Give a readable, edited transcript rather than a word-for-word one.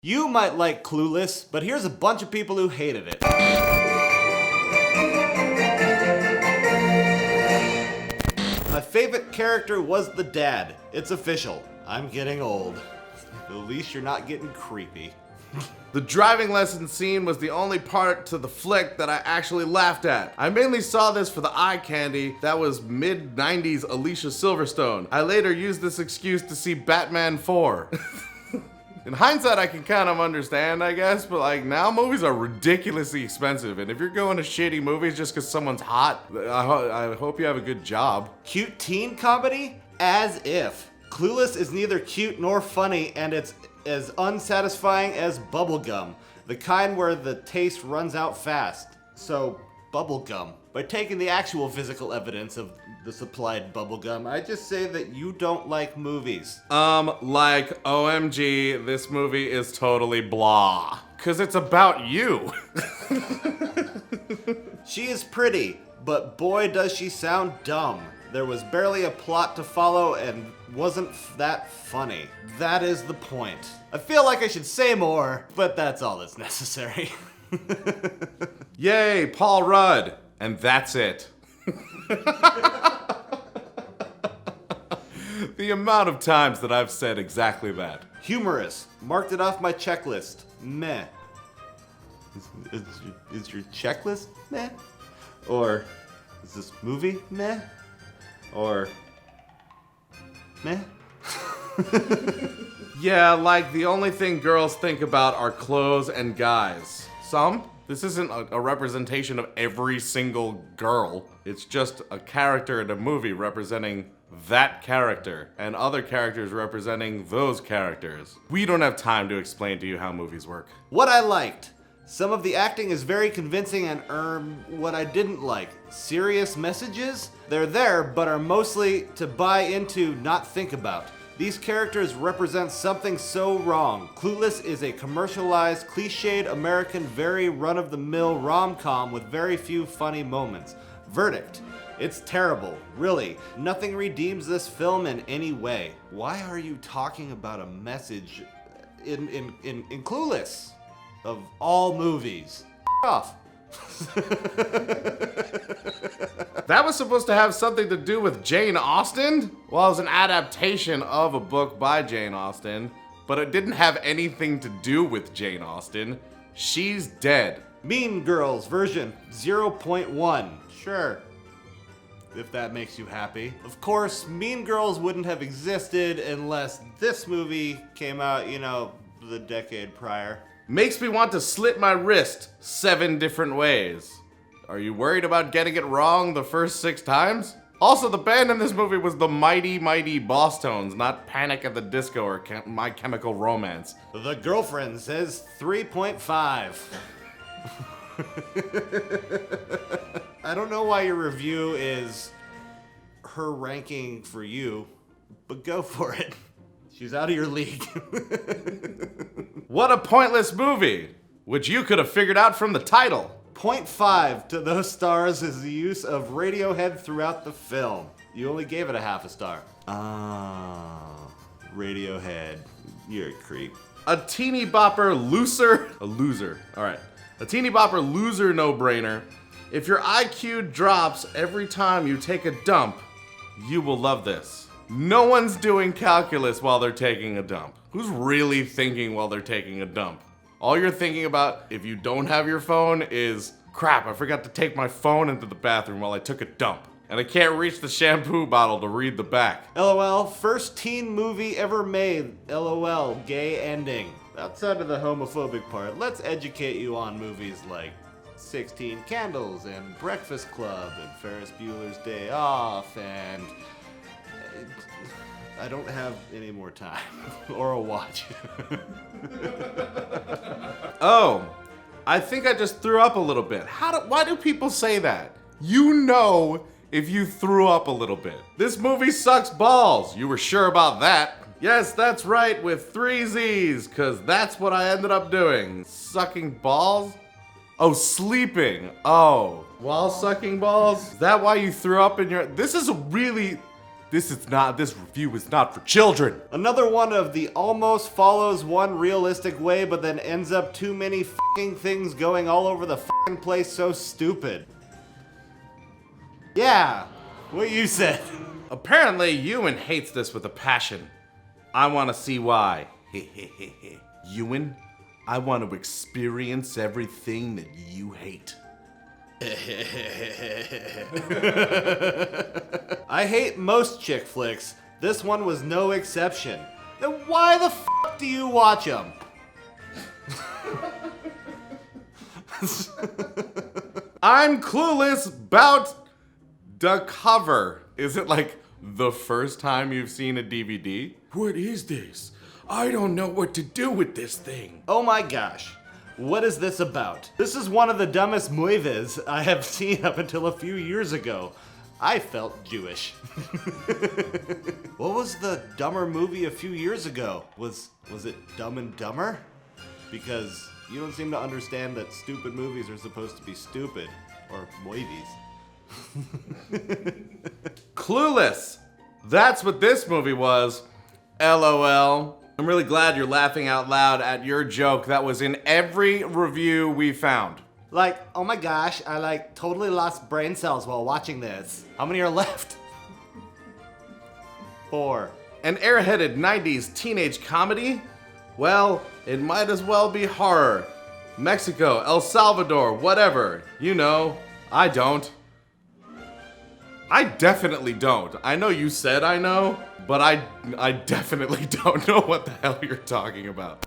You might like Clueless, but here's a bunch of people who hated it. My favorite character was the dad. It's official. I'm getting old. At least you're not getting creepy. The driving lesson scene was the only part to the flick that I actually laughed at. I mainly saw this for the eye candy that was mid-90s Alicia Silverstone. I later used this excuse to see Batman 4. In hindsight, I can kind of understand, I guess, but like now movies are ridiculously expensive, and if you're going to shitty movies just because someone's hot, I hope you have a good job. Cute teen comedy? As if. Clueless is neither cute nor funny, and it's as unsatisfying as bubblegum, the kind where the taste runs out fast. So, bubblegum. By taking the actual physical evidence of the supplied bubblegum, I just say that you don't like movies. Like, OMG, this movie is totally blah. 'Cause it's about you. She is pretty, but boy does she sound dumb. There was barely a plot to follow and wasn't that funny. That is the point. I feel like I should say more, but that's all that's necessary. Yay, Paul Rudd. And that's it. The amount of times that I've said exactly that. Humorous. Marked it off my checklist. Meh. Is your checklist meh? Or is this movie meh? Or meh? Yeah, like the only thing girls think about are clothes and guys. Some? This isn't a representation of every single girl. It's just a character in a movie representing that character, and other characters representing those characters. We don't have time to explain to you how movies work. What I liked. Some of the acting is very convincing, and what I didn't like. Serious messages? They're there, but are mostly to buy into, not think about. These characters represent something so wrong. Clueless is a commercialized, cliched American, very run-of-the-mill rom-com with very few funny moments. Verdict. It's terrible, really. Nothing redeems this film in any way. Why are you talking about a message in Clueless? Of all movies. Off. That was supposed to have something to do with Jane Austen? Well, it was an adaptation of a book by Jane Austen, but it didn't have anything to do with Jane Austen. She's dead. Mean Girls version 0.1. Sure. If that makes you happy. Of course, Mean Girls wouldn't have existed unless this movie came out, the decade prior. Makes me want to slit my wrist 7 different ways. Are you worried about getting it wrong the first 6 times? Also, the band in this movie was the Mighty Mighty Boss Tones, not Panic at the Disco or My Chemical Romance. The girlfriend says 3.5. I don't know why your review is her ranking for you, but go for it. She's out of your league. What a pointless movie, which you could have figured out from the title. 0.5 to those stars is the use of Radiohead throughout the film. You only gave it a half a star. Radiohead. You're a creep. A teeny bopper loser. A loser. All right. A teeny bopper loser no-brainer. If your IQ drops every time you take a dump, you will love this. No one's doing calculus while they're taking a dump. Who's really thinking while they're taking a dump? All you're thinking about if you don't have your phone is, crap, I forgot to take my phone into the bathroom while I took a dump. And I can't reach the shampoo bottle to read the back. LOL, first teen movie ever made. LOL, gay ending. Outside of the homophobic part, let's educate you on movies like 16 Candles and Breakfast Club and Ferris Bueller's Day Off and... I don't have any more time or a watch. Oh, I think I just threw up a little bit. Why do people say that? You know if you threw up a little bit. This movie sucks balls. You were sure about that? Yes, that's right, with 3 Z's, because that's what I ended up doing. Sucking balls? Oh, sleeping. Oh, while sucking balls? Is that why you threw up in your... This is a really... This review is not for children. Another one of the almost follows one realistic way, but then ends up too many fucking things going all over the fucking place so stupid. Yeah, what you said. Apparently, Ewan hates this with a passion. I want to see why. Ewan, I want to experience everything that you hate. I hate most chick flicks. This one was no exception. Then why the fuck do you watch them? I'm clueless about the cover. Is it like the first time you've seen a DVD? What is this? I don't know what to do with this thing. Oh my gosh. What is this about? This is one of the dumbest movies I have seen up until a few years ago. I felt Jewish. What was the dumber movie a few years ago? Was it Dumb and Dumber? Because you don't seem to understand that stupid movies are supposed to be stupid. Or movies. Clueless. That's what this movie was. LOL. I'm really glad you're laughing out loud at your joke that was in every review we found. Like, oh my gosh, I totally lost brain cells while watching this. How many are left? 4. An airheaded 90s teenage comedy? Well, it might as well be horror. Mexico, El Salvador, whatever. You know, I don't. I definitely don't. I know you said I know, but I definitely don't know what the hell you're talking about.